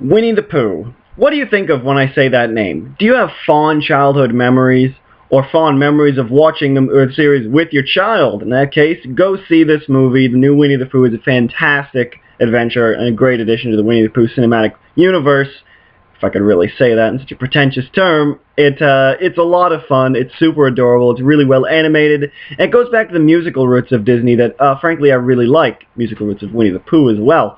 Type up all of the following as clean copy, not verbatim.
Winnie the Pooh. What do you think of when I say that name? Do you have fond childhood memories, or fond memories of watching the series with your child? In that case, go see this movie. The new Winnie the Pooh is a fantastic adventure and a great addition to the Winnie the Pooh cinematic universe. If I could really say that in such a pretentious term, it's a lot of fun. It's super adorable. It's really well animated. And it goes back to the musical roots of Disney that, frankly, I really like. Musical roots of Winnie the Pooh as well.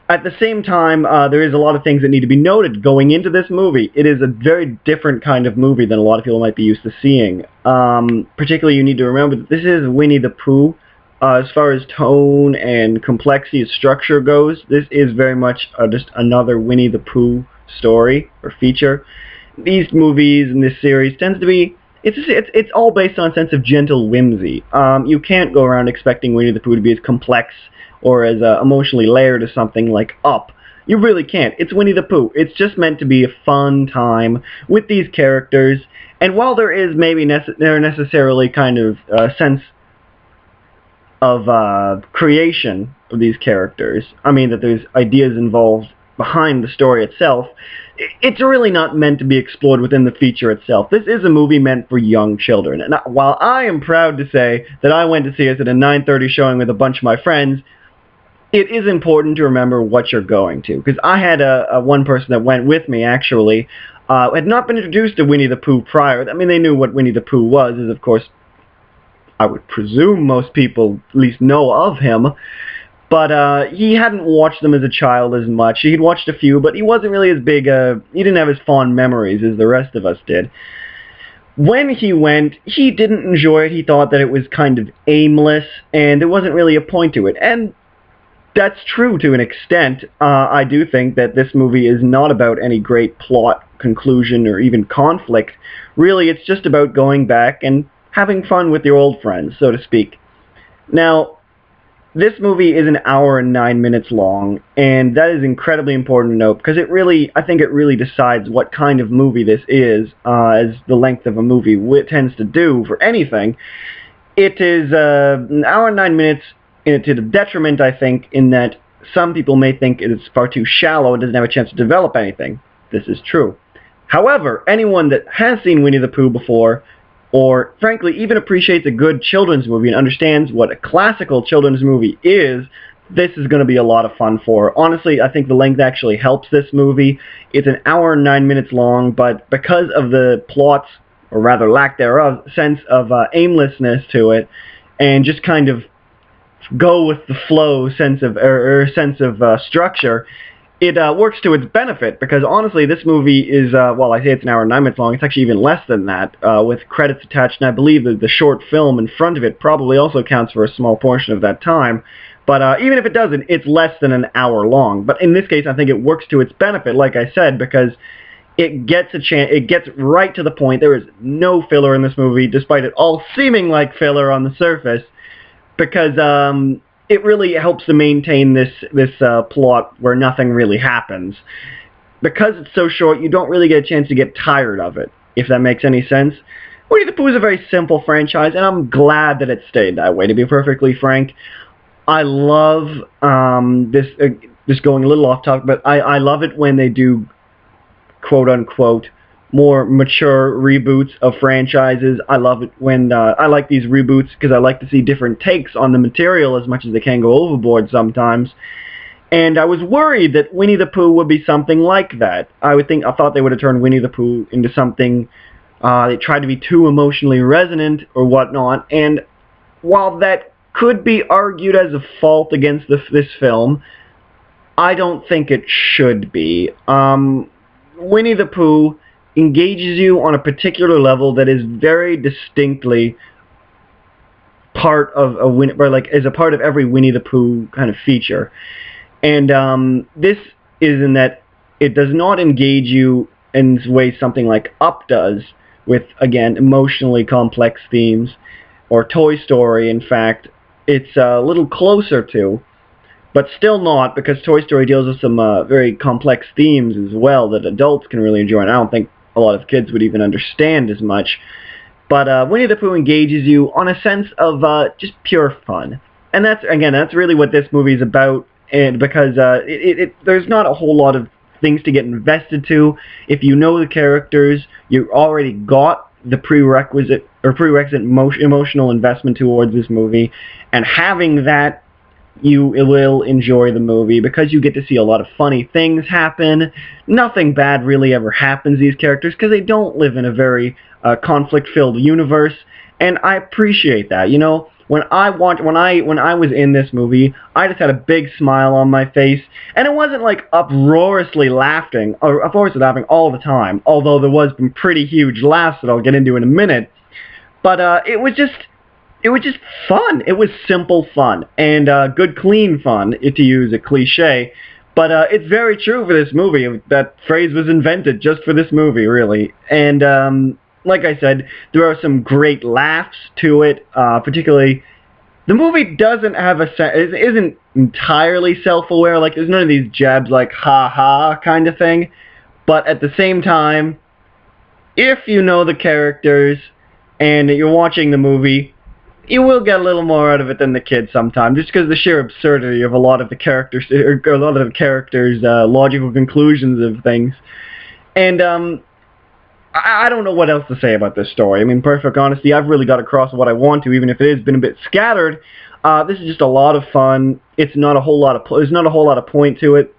At the same time, there is a lot of things that need to be noted going into this movie. It is a very different kind of movie than a lot of people might be used to seeing. Particularly, you need to remember that this is Winnie the Pooh. As far as tone and complexity of structure goes, this is very much just another Winnie the Pooh story or feature. These movies and this series tends to be, it's all based on a sense of gentle whimsy. You can't go around expecting Winnie the Pooh to be as complex or as emotionally layered as something like Up. You really can't. It's Winnie the Pooh. It's just meant to be a fun time with these characters. And while there is maybe necessarily kind of a sense of creation of these characters, I mean that there's ideas involved behind the story itself, it's really not meant to be explored within the feature itself. This is a movie meant for young children. And while I am proud to say that I went to see it at a 9:30 showing with a bunch of my friends, it is important to remember what you're going to. Because I had one person that went with me, actually, had not been introduced to Winnie the Pooh prior. I mean, they knew what Winnie the Pooh was, as of course, I would presume most people at least know of him. But he hadn't watched them as a child as much. He'd watched a few, but he wasn't really as big he didn't have as fond memories as the rest of us did. When he went, he didn't enjoy it. He thought that it was kind of aimless, and there wasn't really a point to it. And that's true to an extent. I do think that this movie is not about any great plot, conclusion, or even conflict. Really, it's just about going back and having fun with your old friends, so to speak. Now, this movie is an hour and 9 minutes long, and that is incredibly important to note, because I think it really decides what kind of movie this is, as the length of a movie tends to do for anything. It is an hour and 9 minutes, to the detriment, I think, in that some people may think it is far too shallow and doesn't have a chance to develop anything. This is true. However, anyone that has seen Winnie the Pooh before, or frankly even appreciates a good children's movie and understands what a classical children's movie is, this is going to be a lot of fun for. Honestly, I think the length actually helps this movie. It's an hour and 9 minutes long, but because of the plot's, or rather lack thereof, sense of aimlessness to it, and just kind of go with the flow sense of structure, it works to its benefit, because honestly this movie is, well, I say it's an hour and 9 minutes long, it's actually even less than that, with credits attached, and I believe that the short film in front of it probably also counts for a small portion of that time. But even if it doesn't, it's less than an hour long. But in this case, I think it works to its benefit, like I said, because it gets it gets right to the point. There is no filler in this movie, despite it all seeming like filler on the surface, because it really helps to maintain this plot where nothing really happens. Because it's so short, you don't really get a chance to get tired of it, if that makes any sense. Winnie the Pooh is a very simple franchise, and I'm glad that it stayed that way, to be perfectly frank. I love this, just going a little off topic, but I love it when they do, quote-unquote, more mature reboots of franchises. I love it when I like these reboots because I like to see different takes on the material as much as they can go overboard sometimes. And I was worried that Winnie the Pooh would be something like that. I thought they would have turned Winnie the Pooh into something they tried to be too emotionally resonant or whatnot. And while that could be argued as a fault against this film, I don't think it should be. Winnie the Pooh engages you on a particular level that is very distinctly part of is a part of every Winnie the Pooh kind of feature. And this is in that it does not engage you in ways something like Up does, with, again, emotionally complex themes, or Toy Story, in fact. It's a little closer to, but still not, because Toy Story deals with some very complex themes as well that adults can really enjoy, and I don't think a lot of kids would even understand as much. But Winnie the Pooh engages you on a sense of just pure fun. And that's really what this movie is about, and because there's not a whole lot of things to get invested to. If you know the characters, you already got the prerequisite emotional investment towards this movie, and having that, you will enjoy the movie because you get to see a lot of funny things happen. Nothing bad really ever happens to these characters because they don't live in a very conflict-filled universe, and I appreciate that. You know, when I was in this movie, I just had a big smile on my face, and it wasn't like uproariously laughing all the time. Although there was some pretty huge laughs that I'll get into in a minute, but it was just fun. It was simple fun and good, clean fun, to use a cliche. But it's very true for this movie. That phrase was invented just for this movie, really. And like I said, there are some great laughs to it. Particularly, the movie doesn't have it isn't entirely self-aware. Like, there's none of these jabs like "ha ha" kind of thing. But at the same time, if you know the characters and you're watching the movie, you will get a little more out of it than the kids sometimes, just because of the sheer absurdity of a lot of the characters, logical conclusions of things. And I don't know what else to say about this story. I mean, perfect honesty, I've really got across what I want to, even if it has been a bit scattered. This is just a lot of fun. There's not a whole lot of point to it.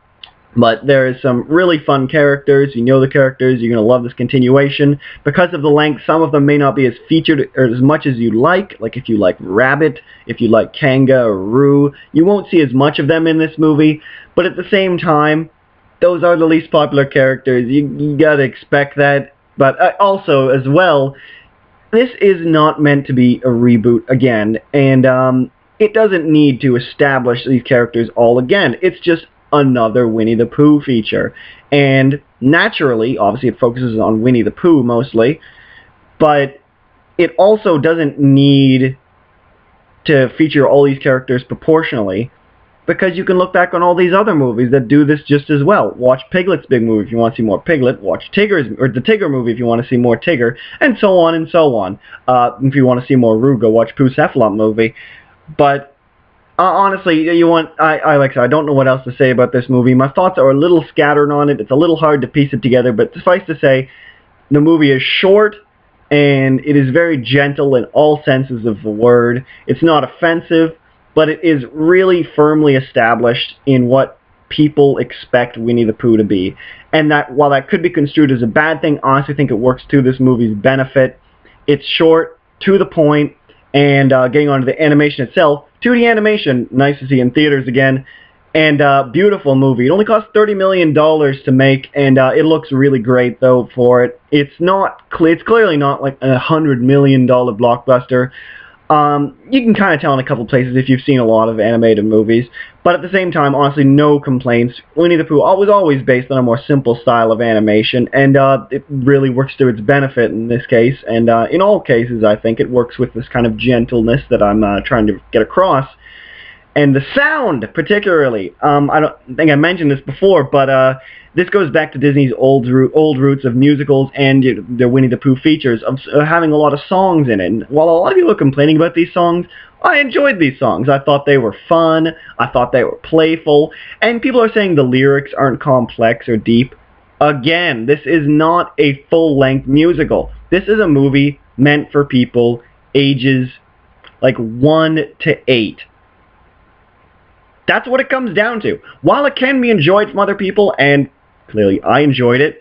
But there is some really fun characters. You know the characters. You're going to love this continuation. Because of the length, some of them may not be as featured or as much as you like. Like if you like Rabbit, if you like Kanga or Roo, you won't see as much of them in this movie. But at the same time, those are the least popular characters. You got to expect that. But also, as well, this is not meant to be a reboot again. And it doesn't need to establish these characters all again. It's just another Winnie the Pooh feature. And naturally, obviously it focuses on Winnie the Pooh mostly, but it also doesn't need to feature all these characters proportionally, because you can look back on all these other movies that do this just as well. Watch Piglet's big movie if you want to see more Piglet, watch the Tigger movie if you want to see more Tigger, and so on and so on. If you want to see more Roo, go watch Pooh Cephalon movie. But honestly, I don't know what else to say about this movie. My thoughts are a little scattered on it. It's a little hard to piece it together, but suffice to say, the movie is short, and it is very gentle in all senses of the word. It's not offensive, but it is really firmly established in what people expect Winnie the Pooh to be. And that, while that could be construed as a bad thing, I honestly think it works to this movie's benefit. It's short, to the point, and getting on to the animation itself, 2D animation, nice to see in theaters again, and beautiful movie. It only cost $30 million to make, and it looks really great though for it. It's clearly not like a $100 million blockbuster. You can kind of tell in a couple places if you've seen a lot of animated movies, but at the same time, honestly, no complaints. Winnie the Pooh was always based on a more simple style of animation, and it really works to its benefit in this case, and in all cases, I think it works with this kind of gentleness that I'm trying to get across. And the sound, particularly, I don't think I mentioned this before, but this goes back to Disney's old roots of musicals and their Winnie the Pooh features of having a lot of songs in it. And while a lot of people are complaining about these songs, I enjoyed these songs. I thought they were fun. I thought they were playful. And people are saying the lyrics aren't complex or deep. Again, this is not a full-length musical. This is a movie meant for people ages like 1 to 8. That's what it comes down to. While it can be enjoyed from other people, and clearly I enjoyed it,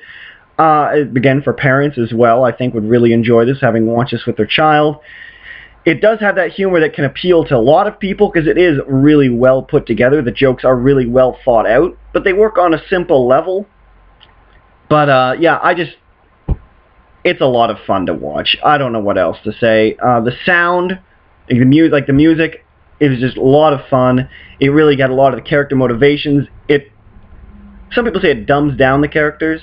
again, for parents as well, I think would really enjoy this, having watched this with their child. It does have that humor that can appeal to a lot of people, because it is really well put together. The jokes are really well thought out, but they work on a simple level. But, yeah, it's a lot of fun to watch. I don't know what else to say. The sound, the music, it was just a lot of fun. It really got a lot of the character motivations. Some people say it dumbs down the characters.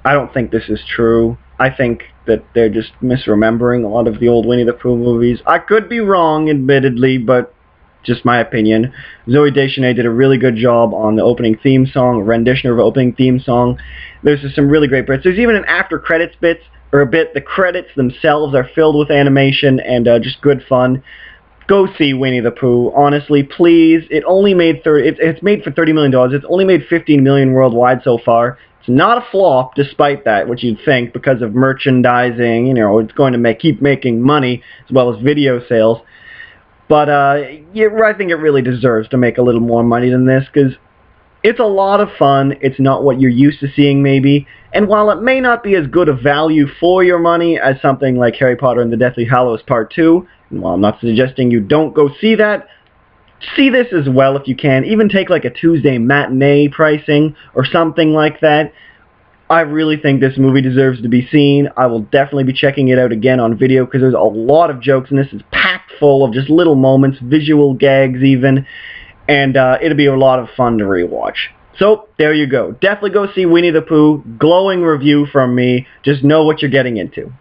I don't think this is true. I think that they're just misremembering a lot of the old Winnie the Pooh movies. I could be wrong, admittedly, but just my opinion. Zooey Deschanel did a really good job on the opening theme song, a rendition of the opening theme song. There's just some really great bits. There's even an after credits bit. The credits themselves are filled with animation and just good fun. Go see Winnie the Pooh. Honestly, please. It only made it's made for $30 million. It's only made $15 million worldwide so far. It's not a flop, despite that, which you'd think, because of merchandising. You know, it's going to keep making money as well as video sales. But yeah, I think it really deserves to make a little more money than this, because it's a lot of fun. It's not what you're used to seeing, maybe. And while it may not be as good a value for your money as something like Harry Potter and the Deathly Hallows Part 2, and while I'm not suggesting you don't go see that, see this as well if you can. Even take like a Tuesday matinee pricing or something like that. I really think this movie deserves to be seen. I will definitely be checking it out again on video because there's a lot of jokes in this. It's packed full of just little moments, visual gags even, and it'll be a lot of fun to rewatch. So, there you go. Definitely go see Winnie the Pooh. Glowing review from me. Just know what you're getting into.